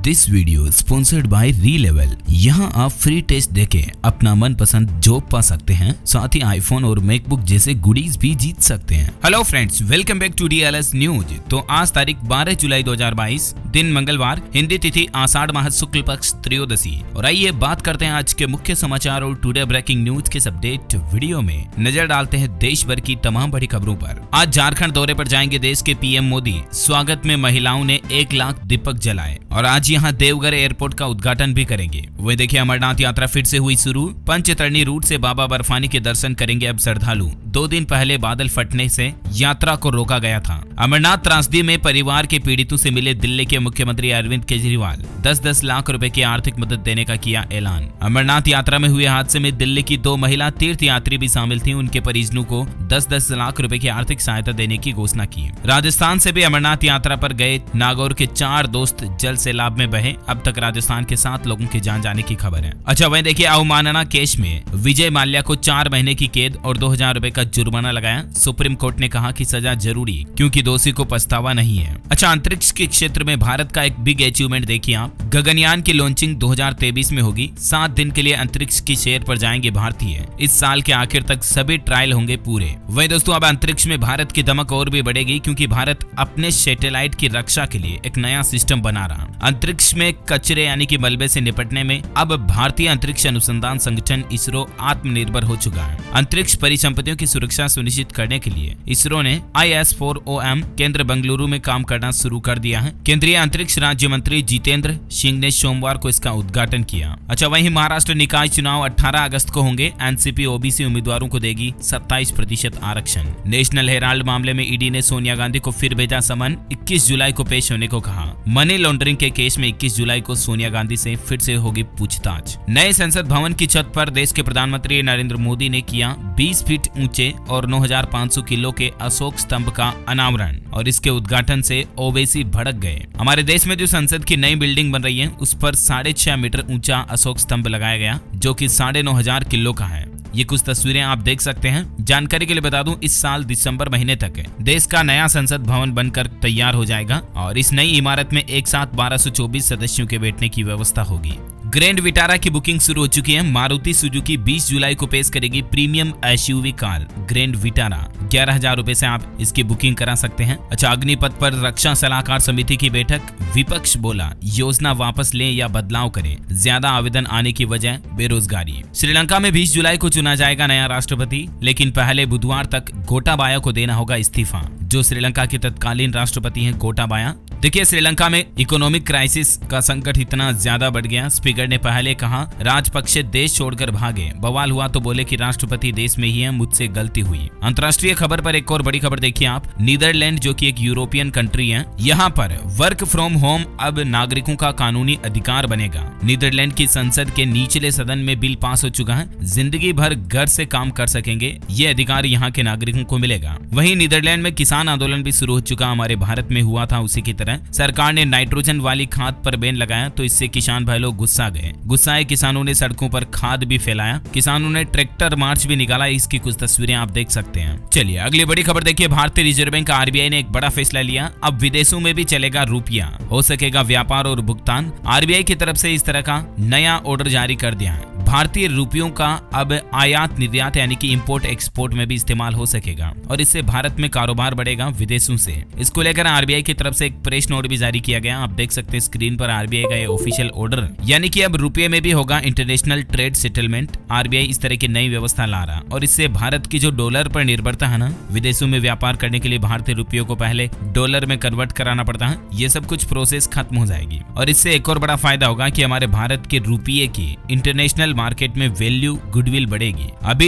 This video sponsored by Relevel. यहाँ आप free test देके अपना मनपसंद जॉब पा सकते हैं, साथ ही आईफोन और मैकबुक जैसे गुडीज भी जीत सकते हैं। Hello friends, welcome back to DLS news. तो आज तारीख 12 जुलाई 2022, दिन मंगलवार, हिंदी तिथि आषाढ़ माह शुक्ल पक्ष त्रयोदशी। और आइए बात करते हैं आज के मुख्य समाचार और टुडे ब्रेकिंग न्यूज के अपडेट वीडियो में नजर डालते हैं देश भर की तमाम बड़ी खबरों पर। आज झारखंड दौरे पर जाएंगे देश के PM मोदी। स्वागत में महिलाओं ने 1 लाख दीपक जलाए और आज यहां देवघर एयरपोर्ट का उद्घाटन भी करेंगे। वही देखिए, अमरनाथ यात्रा फिर से हुई शुरू। पंचतरणी रूट से बाबा बर्फानी के दर्शन करेंगे अब श्रद्धालु। 2 दिन पहले बादल फटने से यात्रा को रोका गया था। अमरनाथ त्रासदी में परिवार के पीड़ितों से मिले दिल्ली के मुख्यमंत्री अरविंद केजरीवाल। 10-10 लाख रुपए की आर्थिक मदद देने का किया ऐलान। अमरनाथ यात्रा में हुए हादसे में दिल्ली की 2 महिला तीर्थ यात्री भी शामिल थी। उनके परिजनों को 10-10 लाख रुपए की आर्थिक सहायता देने की घोषणा की। राजस्थान से भी अमरनाथ यात्रा पर गए नागौर के 4 दोस्त जल सैलाब में बहे। अब तक राजस्थान के 7 लोगों की जान जाने की खबर है। अच्छा, वहीं देखिए, अवमानना केस में विजय माल्या को 4 महीने की कैद और 2000 रुपए का जुर्माना लगाया। सुप्रीम कोर्ट ने कहा कि सजा जरूरी क्योंकि दोषी को पछतावा नहीं है। अच्छा, अंतरिक्ष के क्षेत्र में भारत का एक बिग अचीवमेंट देखिए आप। गगनयान की लॉन्चिंग 2023 में होगी। 7 दिन के लिए अंतरिक्ष की सैर पर जाएंगे भारतीय। इस साल के आखिर तक सभी ट्रायल होंगे पूरे। वहीं दोस्तों, अब अंतरिक्ष में भारत की दमक और भी बढ़ेगी क्योंकि भारत अपने सैटेलाइट की रक्षा के लिए एक नया सिस्टम बना रहा। अंतरिक्ष में कचरे यानी कि मलबे से निपटने में अब भारतीय अंतरिक्ष अनुसंधान संगठन इसरो आत्मनिर्भर हो चुका है। अंतरिक्ष परिसंपत्तियों की सुरक्षा सुनिश्चित करने के लिए इसरो ने IS-4OM केंद्र बेंगलुरु में काम करना शुरू कर दिया है। केंद्रीय अंतरिक्ष राज्य मंत्री जितेंद्र सिंह ने सोमवार को इसका उद्घाटन किया। अच्छा, वहीं महाराष्ट्र निकाय चुनाव 18 अगस्त को होंगे। एनसीपी ओबीसी उम्मीदवारों को देगी 27% आरक्षण। नेशनल हेराल्ड मामले में ईडी ने सोनिया गांधी को फिर भेजा समन। 21 जुलाई को पेश होने को कहा। मनी लॉन्ड्रिंग के केस में 21 जुलाई को सोनिया गांधी से फिर से होगी पूछताछ। नए संसद भवन की छत पर देश के प्रधानमंत्री नरेंद्र मोदी ने किया 20 फीट ऊंचे और 9500 किलो के अशोक स्तंभ का अनावरण और इसके उद्घाटन से ओवैसी भड़क गए। हमारे देश में जो संसद की नई बिल्डिंग बन रही है उस पर 6.5 मीटर ऊंचा अशोक स्तंभ लगाया गया जो कि 9500 किलो का है। ये कुछ तस्वीरें आप देख सकते हैं। जानकारी के लिए बता दूं, इस साल दिसंबर महीने तक देश का नया संसद भवन बनकर तैयार हो जाएगा और इस नई इमारत में एक साथ 1224 सदस्यों के बैठने की व्यवस्था होगी। ग्रैंड विटारा की बुकिंग शुरू हो चुकी है। मारुति सुजुकी 20 जुलाई को पेश करेगी premium SUV car grand Vitara. 11,000 रुपए से आप इसकी बुकिंग करा सकते हैं। अच्छा, अग्निपथ पर रक्षा सलाहकार समिति की बैठक। विपक्ष बोला योजना वापस लें या बदलाव करें। ज्यादा आवेदन आने की वजह बेरोजगारी। श्रीलंका में 20 जुलाई को चुना जाएगा नया राष्ट्रपति, लेकिन पहले बुधवार तक गोटाबाया को देना होगा इस्तीफा। जो श्रीलंका के तत्कालीन राष्ट्रपति हैं गोटाबाया। देखिए, श्रीलंका में इकोनॉमिक क्राइसिस का संकट इतना ज्यादा बढ़ गया। स्पीकर ने पहले कहा राजपक्षे देश छोड़कर भागे। बवाल हुआ तो बोले कि राष्ट्रपति देश में ही है, मुझसे गलती हुई। अंतर्राष्ट्रीय खबर पर एक और बड़ी खबर देखिए आप। नीदरलैंड जो कि एक यूरोपियन कंट्री है, यहाँ पर वर्क फ्रॉम होम अब नागरिकों का कानूनी अधिकार बनेगा। नीदरलैंड की संसद के निचले सदन में बिल पास हो चुका है। जिंदगी भर घर से काम कर सकेंगे, ये अधिकार यहाँ के नागरिकों को मिलेगा। वहीं नीदरलैंड में किसान आंदोलन भी शुरू हो चुका। हमारे भारत में हुआ था उसी की तरह। सरकार ने नाइट्रोजन वाली खाद पर बैन लगाया तो इससे किसान भाई लोग गुस्सा गए। गुस्साए किसानों ने सड़कों पर खाद भी फैलाया। किसानों ने ट्रैक्टर मार्च भी निकाला। इसकी कुछ तस्वीरें आप देख सकते हैं। चलिए अगली बड़ी खबर देखिए। भारतीय रिजर्व बैंक RBI ने एक बड़ा फैसला लिया। अब विदेशों में भी चलेगा रुपया, हो सकेगा व्यापार और भुगतान। RBI की तरफ से इस तरह का नया ऑर्डर जारी कर दिया है। भारतीय रुपयों का अब आयात निर्यात यानी कि इंपोर्ट एक्सपोर्ट में भी इस्तेमाल हो सकेगा और इससे भारत में कारोबार बढ़ेगा विदेशों से। इसको लेकर RBI की तरफ से एक प्रेस नोट भी जारी किया गया। आप देख सकते हैं स्क्रीन पर RBI का ये ऑफिशियल ऑर्डर, यानी कि अब रुपये में भी होगा इंटरनेशनल ट्रेड सेटलमेंट। RBI इस तरह की नई व्यवस्था ला रहा और इससे भारत की जो डॉलर पर निर्भरता है ना, विदेशों में व्यापार करने के लिए भारतीय रुपयों को पहले डॉलर में कन्वर्ट कराना पड़ता है, ये सब कुछ प्रोसेस खत्म हो जाएगी। और इससे एक और बड़ा फायदा होगा कि हमारे भारत के रुपये की इंटरनेशनल मार्केट में वैल्यू गुडविल बढ़ेगी। अभी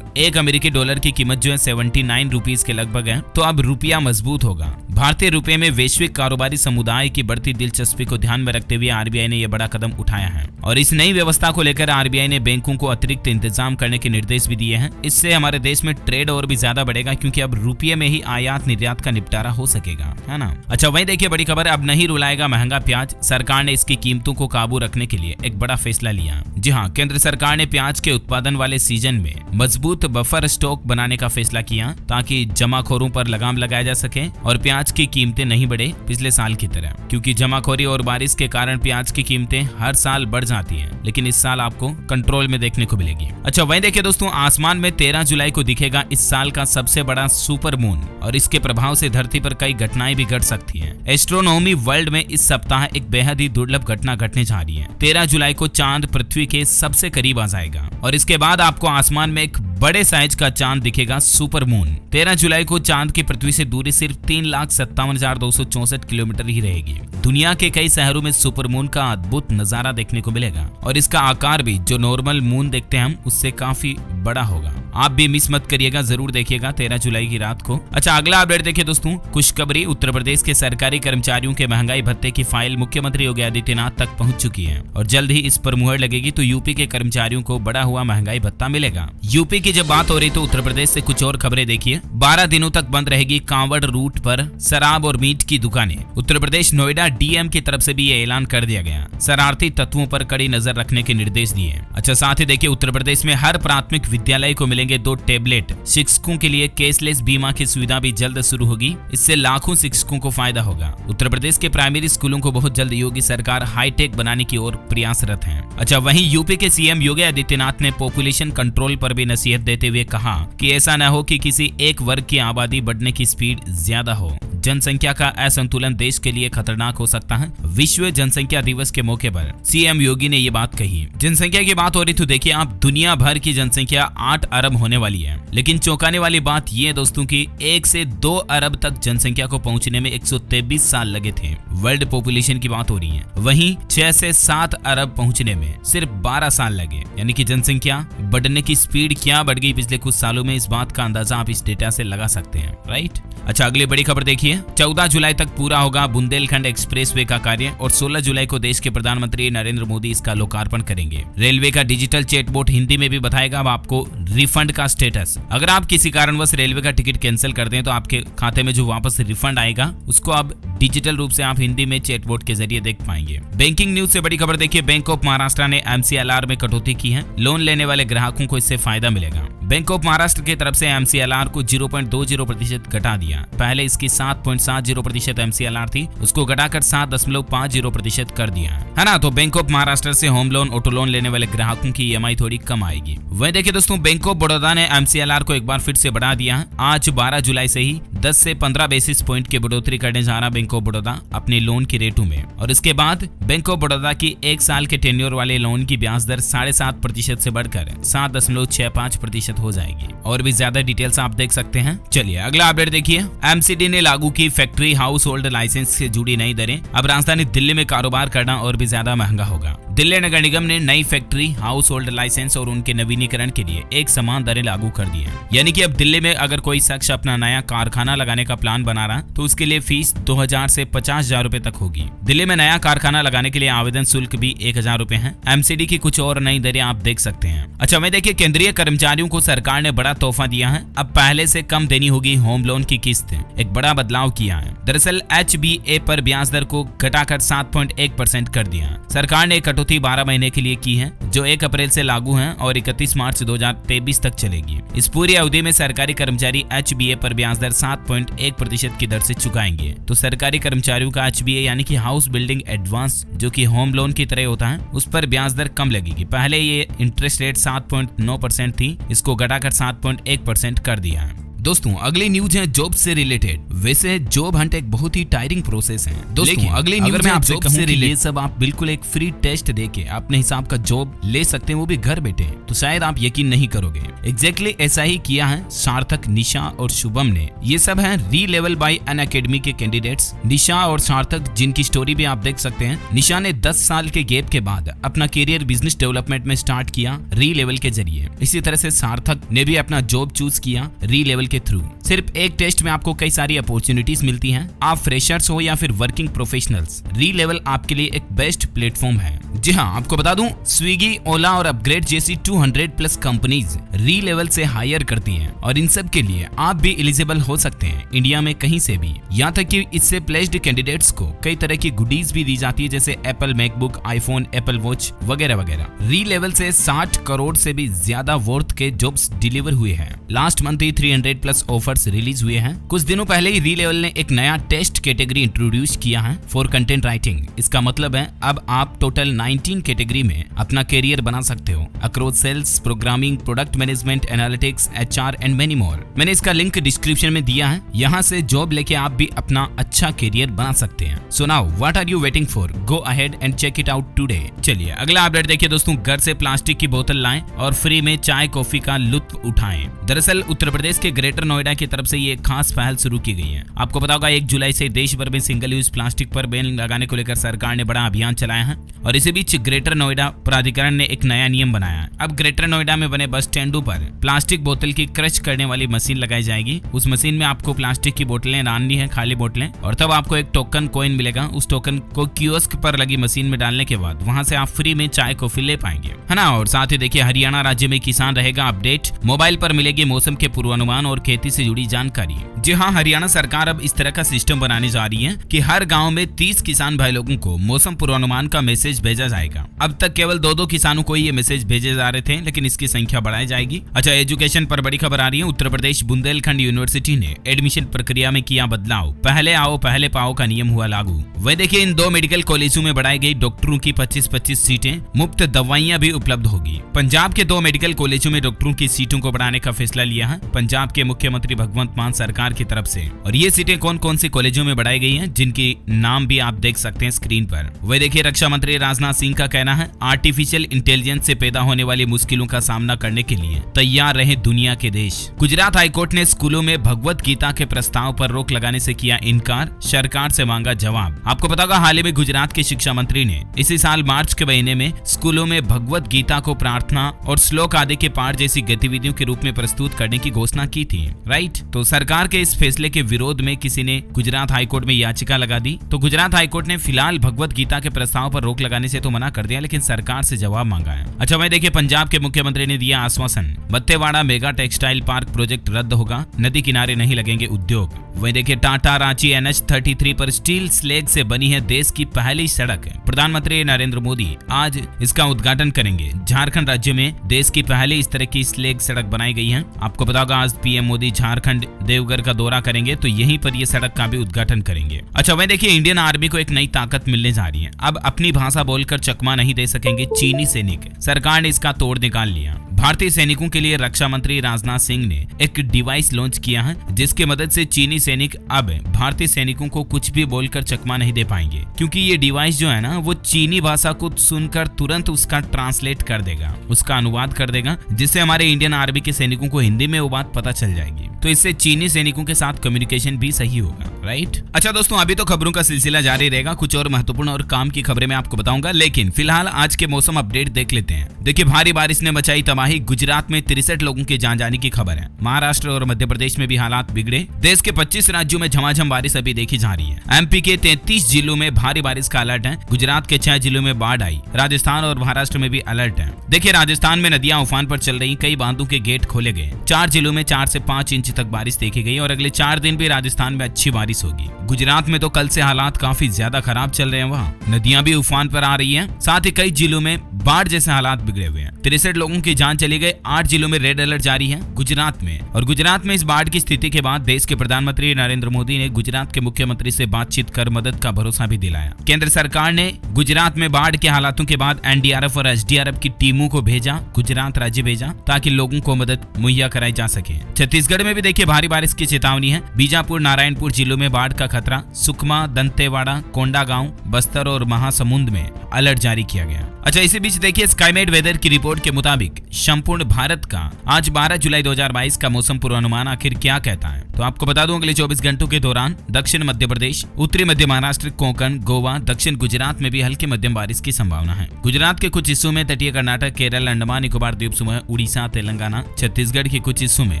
एक अमेरिकी डॉलर की कीमत जो है 79 रुपीज के लगभग है, तो अब रुपया मजबूत होगा। भारतीय रुपये में वैश्विक कारोबारी समुदाय की बढ़ती दिलचस्पी को ध्यान में रखते हुए RBI ने यह बड़ा कदम उठाया है और इस नई व्यवस्था को लेकर RBI ने बैंकों को अतिरिक्त इंतजाम करने के निर्देश भी दिए हैं। इससे हमारे देश में ट्रेड और भी ज्यादा बढ़ेगा क्योंकि अब रुपये में ही आयात निर्यात का निपटारा हो सकेगा, है ना। अच्छा, वहीं देखिए बड़ी खबर, अब नहीं रुलाएगा महंगा प्याज। सरकार ने इसकी कीमतों को काबू रखने के लिए एक बड़ा फैसला लिया। जी हाँ, केंद्र सरकार ने प्याज के उत्पादन वाले सीजन में मजबूत बफर स्टॉक बनाने का फैसला किया ताकि जमाखोरों पर लगाम लगाया जा सके और प्याज की कीमतें नहीं बढ़े पिछले साल की तरह, क्योंकि जमाखोरी और बारिश के कारण प्याज की कीमतें हर साल बढ़ जाती हैं, लेकिन इस साल आपको कंट्रोल में देखने को मिलेगी। अच्छा, वहीं देखिए दोस्तों, आसमान में 13 जुलाई को दिखेगा इस साल का सबसे बड़ा सुपर मून और इसके प्रभाव से धरती पर कई घटनाएं भी घट सकती हैं। एस्ट्रोनॉमी वर्ल्ड में इस सप्ताह एक बेहद ही दुर्लभ घटना घटने जा रही है। 13 जुलाई को चांद पृथ्वी के सबसे करीब आ जाएगा और इसके बाद आपको आसमान में एक बड़े साइज का चांद दिखेगा, सुपर मून। 13 जुलाई को चांद की पृथ्वी से दूरी सिर्फ 3,57,264 किलोमीटर ही रहेगी। दुनिया के कई शहरों में सुपर मून का अद्भुत नजारा देखने को मिलेगा और इसका आकार भी जो नॉर्मल मून देखते हैं हम उससे काफी बड़ा होगा। आप भी मिस मत करिएगा, जरूर देखिएगा 13 जुलाई की रात को। अच्छा, अगला अपडेट देखिए दोस्तों, खुशखबरी, उत्तर प्रदेश के सरकारी कर्मचारियों के महंगाई भत्ते की फाइल मुख्यमंत्री योगी आदित्यनाथ तक पहुंच चुकी है और जल्द ही इस पर मुहर लगेगी तो यूपी के कर्मचारियों को बढ़ा हुआ महंगाई भत्ता मिलेगा। यूपी की जब बात हो रही तो उत्तर प्रदेश से कुछ और खबरें देखिए। 12 दिनों तक बंद रहेगी कांवड़ रूट पर शराब और मीट की दुकानें। उत्तर प्रदेश नोएडा डीएम की तरफ से भी ये ऐलान कर दिया गया, शरारती तत्वों पर कड़ी नजर रखने के निर्देश दिए। अच्छा, साथ ही देखिए उत्तर प्रदेश में हर प्राथमिक विद्यालय को मिलेंगे 2 टेबलेट। शिक्षकों के लिए कैशलेस बीमा की सुविधा भी जल्द शुरू होगी, इससे लाखों शिक्षकों को फायदा होगा। उत्तर प्रदेश के प्राइमरी स्कूलों को बहुत जल्द योगी सरकार हाईटेक बनाने की ओर प्रयासरत है। अच्छा, वहीं यूपी के सीएम योगी आदित्यनाथ ने पॉपुलेशन कंट्रोल पर भी नसीहत देते हुए कहा कि ऐसा न हो कि किसी एक वर्ग की आबादी बढ़ने की स्पीड ज्यादा हो। जनसंख्या का असंतुलन देश के लिए खतरनाक हो सकता है। विश्व जनसंख्या दिवस के मौके पर सीएम योगी ने ये बात कही। जनसंख्या की बात हो रही तो देखिए आप, दुनिया भर की जनसंख्या 8 अरब होने वाली है, लेकिन चौंकाने वाली बात ये है दोस्तों कि 1 से 2 अरब तक जनसंख्या को पहुंचने में 123 साल लगे थे। वर्ल्ड पॉपुलेशन की बात हो रही है, वहीं 6 से 7 अरब पहुंचने में सिर्फ 12 साल लगे, यानी कि जनसंख्या बढ़ने की स्पीड क्या बढ़ गई पिछले कुछ सालों में, इस बात का अंदाजा आप इस डेटा से लगा सकते हैं, राइट। अच्छा, अगली बड़ी खबर देखिए। 14 जुलाई तक पूरा होगा बुंदेलखंड एक्सप्रेसवे का कार्य और 16 जुलाई को देश के प्रधानमंत्री नरेंद्र मोदी इसका लोकार्पण करेंगे। रेलवे का डिजिटल चैटबॉट हिंदी में भी बताएगा अब आपको रिफंड का स्टेटस। अगर आप किसी कारणवश रेलवे का टिकट कैंसिल कर दें तो आपके खाते में जो वापस रिफंड आएगा उसको अब डिजिटल रूप से आप हिंदी में चैटबॉट के जरिए देख पाएंगे। बैंकिंग न्यूज से बड़ी खबर देखिए। बैंक ऑफ महाराष्ट्र ने MCLR में कटौती की है। लोन लेने वाले ग्राहकों को इससे फायदा मिलेगा। बैंक ऑफ महाराष्ट्र की तरफ से MCLR को 0.20% घटा दिया। पहले इसकी 7.70% MCLR थी, उसको घटाकर 7.50% कर दिया है ना। तो बैंक ऑफ महाराष्ट्र से होम लोन, ऑटो लोन लेने वाले ग्राहकों की EMI थोड़ी कम आएगी। वहीं देखिए दोस्तों, बैंक ऑफ बड़ौदा ने MCLR को एक बार फिर से बढ़ा दिया है। आज 12 जुलाई से ही 10 से 15 बेसिस पॉइंट की बढ़ोतरी करने जा रहा बैंक ऑफ बड़ौदा अपने लोन की रेटों में, और इसके बाद बैंक ऑफ बड़ौदा की 1 साल के टेन्योर वाले लोन की ब्याज दर 7.5% से बढ़कर 7.65% हो जाएगी। और भी ज्यादा डिटेल्स आप देख सकते हैं। चलिए अगला अपडेट देखिए। MCD ने लागू की फैक्ट्री हाउस होल्ड लाइसेंस से जुड़ी नई दरें। अब राजधानी दिल्ली में कारोबार करना और भी ज्यादा महंगा होगा। दिल्ली नगर निगम ने नई फैक्ट्री हाउस होल्ड लाइसेंस और उनके नवीनीकरण के लिए एक समान दरें लागू कर दी है। यानी कि अब दिल्ली में अगर कोई शख्स अपना नया कारखाना लगाने का प्लान बना रहा तो उसके लिए फीस 2000 से 50,000 रुपए तक होगी। दिल्ली में नया कारखाना लगाने के लिए आवेदन शुल्क भी 1000 रुपए है। MCD की कुछ और नई दरें आप देख सकते हैं। अच्छा, मैं देखिए, केंद्रीय कर्मचारियों को सरकार ने बड़ा तोहफा दिया है। अब पहले से कम देनी होगी होम लोन की किस्त। एक बड़ा बदलाव किया है। दरअसल HBA पर ब्याज दर को घटाकर 7.1% कर दिया। सरकार ने कटौती 12 महीने के लिए की है, जो 1 अप्रैल से लागू है और 31 मार्च 2023 तक चलेगी। इस पूरी अवधि में सरकारी कर्मचारी HBA पर ब्याज दर 7.1% की दर से चुकाएंगे। तो सरकारी कर्मचारियों का HBA यानी कि हाउस बिल्डिंग एडवांस, जो कि होम लोन की तरह होता है, उस पर ब्याज दर कम लगेगी। पहले ये इंटरेस्ट रेट 7.9% थी, इसको घटाकर 7.1% कर दिया है। दोस्तों अगली न्यूज है जॉब से रिलेटेड। वैसे जॉब हंट एक बहुत ही टायरिंग प्रोसेस है दोस्तों। अगली न्यूज में आपसे कहूं कि ये सब आप बिल्कुल एक फ्री टेस्ट देके अपने हिसाब का जॉब ले सकते हैं, वो भी घर बैठे, तो शायद आप यकीन नहीं करोगे। एग्जैक्टली ऐसा ही किया है सार्थक, निशा और शुभम ने। ये सब है री लेवल बाय अनअकैडमी के कैंडिडेट्स। निशा और सार्थक, जिनकी स्टोरी भी आप देख सकते हैं। निशा ने 10 साल के गैप के बाद अपना करियर बिजनेस डेवलपमेंट में स्टार्ट किया री लेवल के जरिए। इसी तरह से सार्थक ने भी अपना जॉब चूज किया री लेवल के थ्रू। सिर्फ एक टेस्ट में आपको कई सारी अपॉर्चुनिटीज मिलती हैं। आप फ्रेशर्स हो या फिर वर्किंग प्रोफेशनल्स, री लेवल आपके लिए एक बेस्ट प्लेटफॉर्म है। जी हाँ, आपको बता दूं स्विगी, ओला और अपग्रेड जैसी 200 प्लस कंपनीज री लेवल से हायर करती हैं और इन सब के लिए आप भी एलिजिबल हो सकते हैं इंडिया में कहीं से भी। यहाँ तक कि इससे प्लेस्ड कैंडिडेट्स को कई तरह की गुडीज भी दी जाती है जैसे Apple MacBook, iPhone, Apple watch वगैरह वगैरह। री लेवल से 60 करोड़ से भी ज्यादा वर्थ के जॉब्स डिलीवर हुए हैं। लास्ट मंथ ही 300 प्लस ऑफर्स रिलीज हुए हैं। कुछ दिनों पहले ही री लेवल ने एक नया टेस्ट कैटेगरी इंट्रोड्यूस किया है फॉर कंटेंट राइटिंग। इसका मतलब है अब आप टोटल 19 कैटेगरी में अपना करियर बना सकते हो across sales, programming, product management, analytics, HR and many more. मैंने इसका लिंक डिस्क्रिप्शन में दिया है, यहाँ से जॉब लेके आप भी अपना अच्छा करियर बना सकते हैं। So now what are you waiting for? Go ahead and check it out today. चलिए अगला अपडेट देखिए दोस्तों, घर से प्लास्टिक की बोतल लाएं और फ्री में चाय कॉफी का लुत्फ उठाएं। दरअसल उत्तर प्रदेश के ग्रेटर नोएडा की तरफ से ये खास पहल शुरू की गई है। आपको पता होगा 1 जुलाई से देश भर में सिंगल यूज प्लास्टिक पर बैन लगाने को लेकर सरकार ने बड़ा अभियान चलाया है और इसी बीच ग्रेटर नोएडा प्राधिकरण ने एक नया नियम बनाया है। अब ग्रेटर नोएडा में बने बस स्टैंडों पर प्लास्टिक बोतल की क्रश करने वाली मशीन लगाई जाएगी। उस मशीन में आपको प्लास्टिक की बोतलें डालनी है, खाली बोतलें, और तब आपको एक टोकन कॉइन मिलेगा। उस टोकन को कियोस्क पर लगी मशीन में डालने के बाद वहां से आप फ्री में चाय कॉफी ले पाएंगे, है ना। और साथ ही देखिए हरियाणा राज्य में किसान रहेगा अपडेट, मोबाइल पर मिलेगी मौसम के पूर्वानुमान और खेती से जुड़ी जानकारी। जी हाँ, हरियाणा सरकार अब इस तरह का सिस्टम बनाने जा रही है कि हर गाँव में 30 किसान भाई लोगों को मौसम पूर्वानुमान का मैसेज भेजा जाएगा। अब तक केवल 2 किसानों को ये मैसेज भेजे जा रहे थे, लेकिन इसकी संख्या बढ़ाई जाएगी। अच्छा, एजुकेशन पर बड़ी खबर आ रही है। उत्तर प्रदेश बुंदेलखंड यूनिवर्सिटी ने एडमिशन प्रक्रिया में किया बदलाव, पहले आओ पहले पाओ का नियम हुआ लागू। वह देखिए इन 2 मेडिकल कॉलेजों में बढ़ाई गई डॉक्टरों की 25-25 सीटें, मुफ्त दवाइयां भी उपलब्ध होगी। पंजाब के 2 मेडिकल कॉलेजों में डॉक्टरों की सीटों को बढ़ाने का फैसला लिया है पंजाब के मुख्यमंत्री भगवंत मान सरकार की तरफ से। और ये सीटें कौन कौन सी कॉलेजों में बढ़ाई गई हैं, जिनकी नाम भी आप देख सकते हैं स्क्रीन पर। वह देखिए रक्षा मंत्री राजनाथ सिंह का कहना है आर्टिफिशियल इंटेलिजेंस से पैदा होने वाली मुश्किलों का सामना करने के लिए तैयार रहे दुनिया के देश। गुजरात हाईकोर्ट ने स्कूलों में भगवत गीता के प्रस्ताव पर रोक लगाने से किया इनकार, सरकार से मांगा जवाब। आपको पता होगा हाल ही में गुजरात के शिक्षा मंत्री ने इसी साल मार्च के महीने में स्कूलों में भगवत गीता को प्रार्थना और श्लोक आदि के पाठ जैसी गतिविधियों के रूप में प्रस्तुत करने की घोषणा की थी, राइट। तो सरकार के इस फैसले के विरोध में किसी ने गुजरात हाईकोर्ट में याचिका लगा दी। तो गुजरात हाईकोर्ट ने फिलहाल भगवत गीता के प्रस्ताव पर रोक लगाने से तो मना कर दिया, लेकिन सरकार से जवाब मांगा है। अच्छा, वही देखिए पंजाब के मुख्यमंत्री ने दिया आश्वासन, बत्तेवाड़ा मेगा टेक्सटाइल पार्क प्रोजेक्ट रद्द होगा, नदी किनारे नहीं लगेंगे उद्योग। वही देखिए टाटा रांची NH33 पर स्टील स्लैग से बनी है देश की पहली सड़क। प्रधानमंत्री नरेंद्र मोदी आज इसका उद्घाटन करेंगे। झारखंड राज्य में देश की पहली इस तरह की स्लैग सड़क बनाई गई है। आपको पता होगा आज पीएम मोदी झारखंड देवघर का दौरा करेंगे, तो यहीं पर ये सड़क का भी उद्घाटन करेंगे। अच्छा, वही देखिए इंडियन आर्मी को एक नई ताकत मिलने जा रही है। अब अपनी भाषा बोलकर चकमा नहीं दे सकेंगे चीनी सैनिक, सरकार ने इसका तोड़ निकाल लिया। भारतीय सैनिकों के लिए रक्षा मंत्री राजनाथ सिंह ने एक डिवाइस लॉन्च किया है, जिसके मदद से चीनी सैनिक अब भारतीय सैनिकों को कुछ भी बोलकर चकमा नहीं दे पाएंगे, क्योंकि ये डिवाइस जो है ना वो चीनी भाषा को सुनकर तुरंत उसका ट्रांसलेट कर देगा, उसका अनुवाद कर देगा, जिससे हमारे इंडियन आर्मी के सैनिकों को हिंदी में वो बात पता चल जाएगी। तो इससे चीनी सैनिकों के साथ कम्युनिकेशन भी सही होगा, राइट। अच्छा दोस्तों, अभी तो खबरों का सिलसिला जारी रहेगा, कुछ और महत्वपूर्ण और काम की खबरें मैं आपको बताऊंगा, लेकिन फिलहाल आज के मौसम अपडेट देख लेते हैं। देखिए भारी बारिश ने मचाई तबाही, गुजरात में 63 लोगों के जान जाने की खबर है। महाराष्ट्र और मध्य प्रदेश में भी हालात बिगड़े। देश के 25 राज्यों में झमाझम बारिश अभी देखी जा रही है। एमपी के 33 जिलों में भारी बारिश का अलर्ट है। गुजरात के 6 जिलों में बाढ़ आई। राजस्थान और महाराष्ट्र में भी अलर्ट है। देखिए राजस्थान में नदियां उफान पर चल रही, कई बांधों के गेट खोले गए। 4 जिलों में 4 से 5 इंच तक बारिश देखी गई और अगले 4 दिन भी राजस्थान में अच्छी बारिश होगी। गुजरात में तो कल से हालात काफी ज्यादा खराब चल रहे हैं, वहाँ नदियां भी उफान पर आ रही है। साथ ही कई जिलों में बाढ़ जैसे हालात बिगड़े हुए हैं। 63 लोगों की जान चली गई। 8 जिलों में रेड अलर्ट जारी है गुजरात में। और गुजरात में इस बाढ़ की स्थिति के बाद देश के प्रधानमंत्री नरेंद्र मोदी ने गुजरात के मुख्यमंत्री से बातचीत कर मदद का भरोसा भी दिलाया। केंद्र सरकार ने गुजरात में बाढ़ के हालातों के बाद एनडीआरएफ और एसडीआरएफ की टीमों को भेजा, गुजरात राज्य भेजा, ताकि लोगों को मदद मुहैया कराई जा सके। छत्तीसगढ़ में भी देखिए भारी बारिश की चेतावनी है। बीजापुर, नारायणपुर जिलों में बाढ़ का खतरा। सुकमा, दंतेवाड़ा, कोंडागांव, बस्तर और महासमुंद में अलर्ट जारी किया गया। अच्छा, इसी बीच देखिए स्काईमेट वेदर की रिपोर्ट रिपोर्ट के मुताबिक संपूर्ण भारत का आज 12 जुलाई 2022 का मौसम पूर्वानुमान आखिर क्या कहता है। तो आपको बता दूं, अगले 24 घंटों के दौरान दक्षिण मध्य प्रदेश, उत्तरी मध्य महाराष्ट्र, कोंकण, गोवा, दक्षिण गुजरात में भी हल्की मध्यम बारिश की संभावना है। गुजरात के कुछ हिस्सों में, तटीय कर्नाटक, केरल, अंडमान निकोबार द्वीप समूह, उड़ीसा, तेलंगाना, छत्तीसगढ़ के कुछ हिस्सों में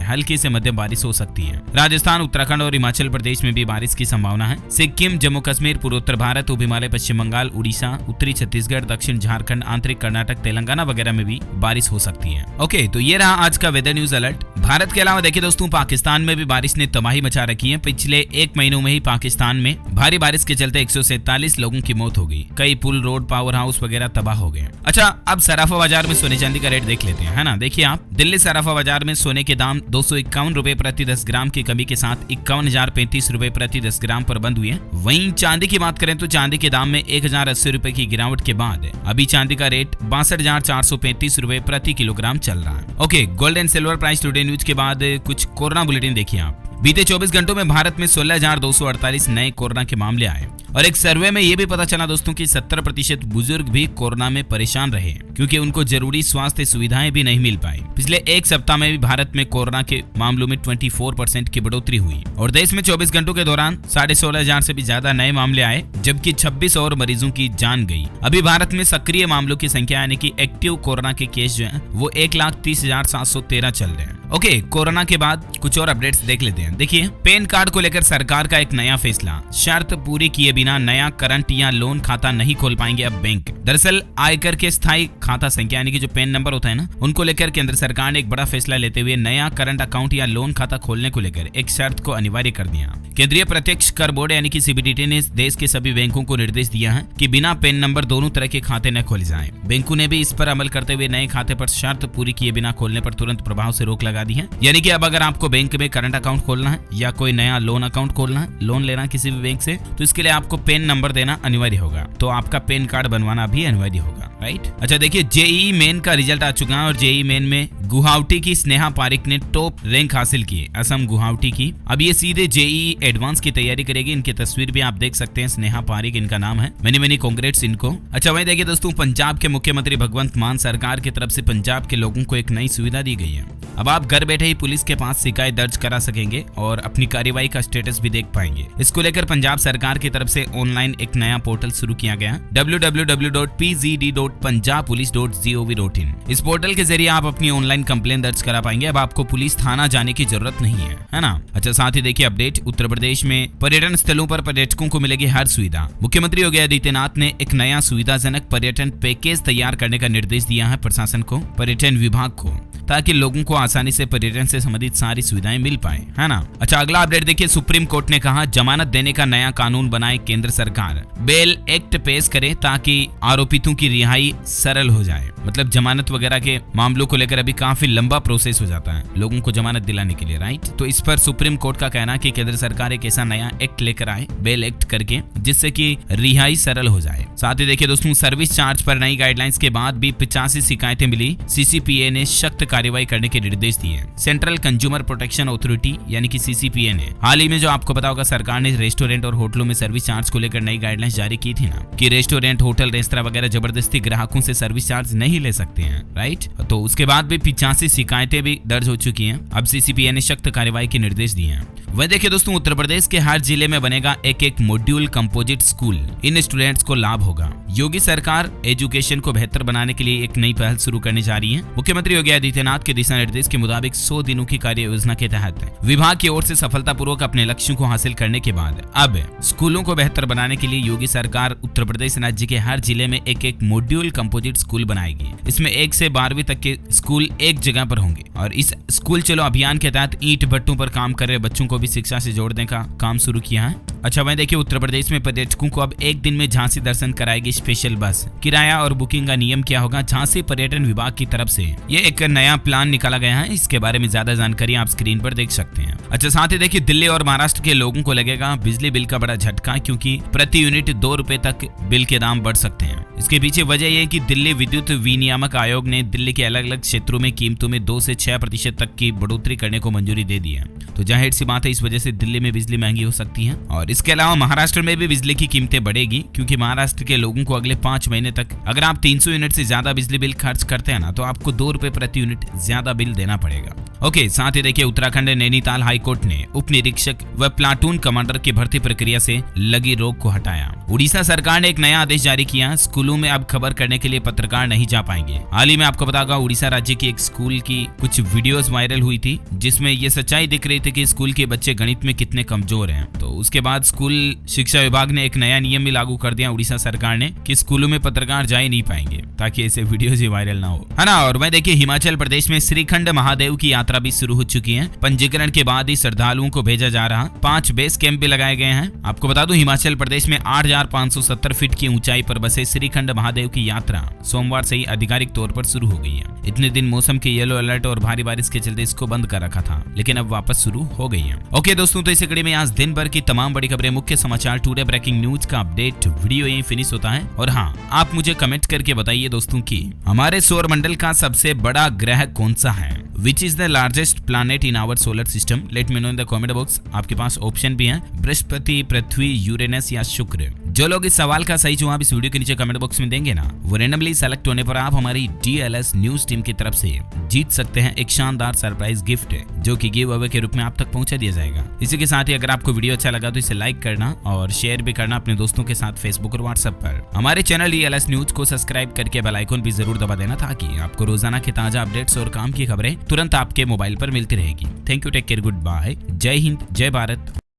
हल्की से मध्यम बारिश हो सकती है। राजस्थान, उत्तराखंड और हिमाचल प्रदेश में भी बारिश की संभावना है। सिक्किम, जम्मू कश्मीर, पूर्वोत्तर भारत, उप हिमालय, पश्चिम बंगाल, उड़ीसा, उत्तरी छत्तीसगढ़, दक्षिण झारखंड, आंतरिक कर्नाटक, तेलंगाना वगैरह में भी बारिश हो सकती है। ओके, तो ये रहा आज का वेदर न्यूज अलर्ट। भारत के अलावा देखिए दोस्तों, पाकिस्तान में भी बारिश ने तबाही मचा रखी है। पिछले 1 महीनों में ही पाकिस्तान में भारी बारिश के चलते 147 लोगों की मौत हो गई। कई पुल, रोड, पावर हाउस वगैरह तबाह हो गए। अच्छा, अब सराफा बाजार में सोने चांदी का रेट देख लेते हैं, है ना। देखिए आप, दिल्ली सराफा बाजार में सोने के दाम 251 रुपए प्रति 10 ग्राम की कमी के साथ 51,035 रुपए प्रति 10 ग्राम पर बंद हुए। वहीं चांदी की बात करें तो चांदी के दाम में 1,080 रुपए की गिरावट के बाद अभी चांदी का रेट 62,435 रुपए प्रति किलोग्राम चल रहा है। Okay, gold and silver price today news के बाद कुछ कोरोना बुलेटिन देखिए आप। बीते 24 घंटों में भारत में 16,248 नए कोरोना के मामले आए और एक सर्वे में यह भी पता चला दोस्तों कि 70% बुजुर्ग भी कोरोना में परेशान रहे क्योंकि उनको जरूरी स्वास्थ्य सुविधाएं भी नहीं मिल पाई। पिछले एक सप्ताह में भी भारत में कोरोना के मामलों में 24% की बढ़ोतरी हुई और देश में 24 घंटों के दौरान 16,500 से भी ज्यादा नए मामले आए, जबकि 26 और मरीजों की जान गई। अभी भारत में सक्रिय मामलों की संख्या यानी कि एक्टिव कोरोना के केस जो है वो 1,30,713 चल रहे हैं। ओके, कोरोना के बाद कुछ और अपडेट्स देख लेते हैं। देखिए, पैन कार्ड को लेकर सरकार का एक नया फैसला। शर्त पूरी किए बिना नया करंट या लोन खाता नहीं खोल पाएंगे अब बैंक। दरअसल आयकर के स्थायी खाता संख्या यानी कि जो पैन नंबर होता है ना, उनको लेकर केंद्र सरकार ने एक बड़ा फैसला लेते हुए नया करंट अकाउंट या लोन खाता खोलने को लेकर एक शर्त को अनिवार्य कर दिया। केंद्रीय प्रत्यक्ष कर बोर्ड यानी कि सीबीडीटी ने देश के सभी बैंकों को निर्देश दिया है कि बिना पैन नंबर दोनों तरह के खाते न खोले जाएं। बैंकों ने भी इस पर अमल करते हुए नए खाते पर शर्त पूरी किए बिना खोलने पर तुरंत प्रभाव से रोक लगा दी है। यानी कि अब अगर आपको बैंक में करंट अकाउंट खोलना है या कोई नया लोन अकाउंट खोलना है, लोन लेना किसी भी बैंक से, तो इसके लिए आपको पैन नंबर देना अनिवार्य होगा। तो आपका पैन कार्ड बनवाना भी अनिवार्य होगा, राइट। अच्छा, देखिए, जेईई मेन का रिजल्ट आ चुका है और जेईई मेन में गुवाहाटी की स्नेहा पारिक ने टॉप रैंक हासिल की, असम गुवाहाटी की। अब ये सीधे जेईई एडवांस की तैयारी करेगी। इनकी तस्वीर भी आप देख सकते हैं, स्नेहा पारिक इनका नाम है। मेनी कांग्रेट्स इनको। अच्छा, वहीं देखिए दोस्तों, पंजाब के मुख्यमंत्री भगवंत मान सरकार की तरफ से पंजाब के लोगों को एक नई सुविधा दी गई है। अब आप घर बैठे ही पुलिस के पास शिकायत दर्ज करा सकेंगे और अपनी कार्रवाई का स्टेटस भी देख पाएंगे। इसको लेकर पंजाब सरकार की तरफ से ऑनलाइन एक नया पोर्टल शुरू किया गया, www.pzd.punjabpolice.gov.in। इस पोर्टल के जरिए आप अपनी ऑनलाइन कंप्लेन दर्ज करा पाएंगे। अब आपको पुलिस थाना जाने की जरूरत नहीं है ना। अच्छा, साथ ही देखिए अपडेट, उत्तर प्रदेश में पर्यटन स्थलों पर पर्यटकों को मिलेगी हर सुविधा। मुख्यमंत्री योगी आदित्यनाथ ने एक नया सुविधाजनक पर्यटन पैकेज तैयार करने का निर्देश दिया है प्रशासन को, पर्यटन विभाग को, ताकि लोगों को आसानी से पर्यटन से संबंधित सारी सुविधाएं मिल पाए, है ना। अच्छा, अगला अपडेट देखिए, सुप्रीम कोर्ट ने कहा जमानत देने का नया कानून बनाए केंद्र सरकार। बेल एक्ट पेश करे ताकि आरोपितों की रिहाई सरल हो जाए। मतलब जमानत वगैरह के मामलों को लेकर अभी काफी लंबा प्रोसेस हो जाता है लोगों को जमानत दिलाने के लिए, राइट। तो इस पर सुप्रीम कोर्ट का कहना है कि केंद्र सरकार एक ऐसा नया एक्ट लेकर आए, बेल एक्ट करके, जिससे कि रिहाई सरल हो जाए। साथ ही देखिए दोस्तों, सर्विस चार्ज पर नई गाइडलाइंस के बाद भी 85 शिकायतें मिली। सीसीपीए ने सख्त कार्रवाई करने के निर्देश दिए। सेंट्रल कंज्यूमर प्रोटेक्शन अथॉरिटी यानी कि सीसीपीए ने हाल ही में, जो आपको पता होगा, सरकार ने रेस्टोरेंट और होटलों में सर्विस चार्ज को लेकर नई गाइडलाइंस जारी की थी ना, कि रेस्टोरेंट, होटल, रेस्तरां वगैरह जबरदस्ती ग्राहकों से सर्विस चार्ज नहीं ले सकते हैं, राइट। तो उसके बाद भी 85 शिकायतें भी दर्ज हो चुकी हैं। अब सीसीपीए ने सख्त कार्रवाई के निर्देश दिए हैं। वह देखिए दोस्तों, उत्तर प्रदेश के हर जिले में बनेगा एक मॉड्यूल कंपोजिट स्कूल। इन स्टूडेंट्स को लाभ होगा। योगी सरकार एजुकेशन को बेहतर बनाने के लिए एक नई पहल शुरू करने जा रही है। मुख्यमंत्री योगी आदित्यनाथ के दिशा निर्देश के मुताबिक 100 दिनों की कार्य योजना के तहत विभाग की ओर से सफलतापूर्वक अपने लक्ष्यों को हासिल करने के बाद अब स्कूलों को बेहतर बनाने के लिए योगी सरकार उत्तर प्रदेश राज्य के हर जिले में एक मॉड्यूल कंपोजिट स्कूल बनाएगी। इसमें 1 से 12वीं तक के स्कूल एक जगह पर होंगे और इस स्कूल चलो अभियान के तहत ईंट भट्टों पर काम कर रहे बच्चों को भी शिक्षा से जोड़ने का काम शुरू किया है। अच्छा, वहीं देखिए, उत्तर प्रदेश में पर्यटकों को अब एक दिन में झांसी दर्शन कराएगी स्पेशल बस। किराया और बुकिंग का नियम क्या होगा, झांसी पर्यटन विभाग की तरफ से ये एक नया प्लान निकाला गया है। इसके बारे में ज्यादा जानकारी आप स्क्रीन पर देख सकते हैं। अच्छा, साथ ही देखिए, दिल्ली और महाराष्ट्र के लोगों को लगेगा बिजली बिल का बड़ा झटका, क्योंकि प्रति यूनिट 2 रुपए तक बिल के दाम बढ़ सकते हैं। इसके पीछे वजह यह है कि दिल्ली विद्युत विनियामक आयोग ने दिल्ली के अलग अलग क्षेत्रों में कीमतों में 2 से 6% तक की बढ़ोतरी करने को मंजूरी दे दी है। तो जाहिर सी बात है, इस वजह से दिल्ली में बिजली महंगी हो सकती है और और इसके अलावा महाराष्ट्र में भी बिजली की कीमतें बढ़ेगी, क्योंकि महाराष्ट्र के लोगों को अगले 5 महीने तक अगर आप 300 यूनिट से ज्यादा बिजली बिल खर्च करते हैं ना, तो आपको 2 रुपए प्रति यूनिट ज्यादा बिल देना पड़ेगा। ओके, साथ ही देखिए उत्तराखंड नैनीताल हाईकोर्ट ने उप निरीक्षक व प्लाटून कमांडर की भर्ती प्रक्रिया से लगी रोक को हटाया। उड़ीसा सरकार ने एक नया आदेश जारी किया, स्कूलों में अब खबर करने के लिए पत्रकार नहीं जा पाएंगे। हाल ही में आपको पता होगा उड़ीसा राज्य की एक स्कूल की कुछ वीडियोस वायरल हुई थी, जिसमें ये सच्चाई दिख रही थी कि स्कूल के बच्चे गणित में कितने कमजोर हैं। तो उसके बाद स्कूल शिक्षा विभाग ने एक नया नियम भी लागू कर दिया उड़ीसा सरकार ने कि स्कूलों में पत्रकार जा ही नहीं पाएंगे, ताकि ऐसे वीडियोस ही वायरल ना हो, है ना। और वह देखिए हिमाचल प्रदेश में श्रीखंड महादेव की यात्रा भी शुरू हो चुकी है। पंजीकरण के बाद ही श्रद्धालुओं को भेजा जा रहा। 5 बेस कैंप भी लगाए गए हैं। आपको बता दूं हिमाचल प्रदेश में 8,570 फीट की ऊंचाई पर बसे श्रीखंड महादेव की यात्रा सोमवार से ही आधिकारिक तौर पर शुरू हो गई है। इतने दिन मौसम के येलो अलर्ट और भारी बारिश के चलते इसको बंद कर रखा था, लेकिन अब वापस शुरू हो गई है। ओके दोस्तों, तो इस कड़ी में आज दिन भर की तमाम बड़ी खबरें, मुख्य समाचार, टुडे ब्रेकिंग न्यूज का अपडेट वीडियो यहीं फिनिश होता है। और हाँ, आप मुझे कमेंट करके बताइए दोस्तों की हमारे सौर मंडल का सबसे बड़ा ग्रह कौन सा है। Which is the largest planet in our solar system? Let me know in the comment box। आपके पास ऑप्शन भी हैं, बृहस्पति, पृथ्वी, यूरेनस या शुक्र। जो लोग इस सवाल का सही जवाब इस वीडियो के नीचे कमेंट बॉक्स में देंगे ना, वो रैंडमली सेलेक्ट होने पर आप हमारी DLS न्यूज टीम की तरफ से जीत सकते हैं एक शानदार सरप्राइज गिफ्ट, जो कि गिव अवे के रूप में आप तक पहुंचा दिया जाएगा। इसी के साथ ही अगर आपको वीडियो अच्छा लगा तो इसे लाइक करना और शेयर भी करना अपने दोस्तों के साथ फेसबुक और व्हाट्सएप पर। हमारे चैनल DLS न्यूज को सब्सक्राइब करके बेल आइकन भी जरूर दबा देना, ताकि आपको रोजाना के ताजा अपडेट्स और काम की खबरें तुरंत आपके मोबाइल पर मिलती रहेगी। Thank you, take care, good bye, जय हिंद, जय भारत।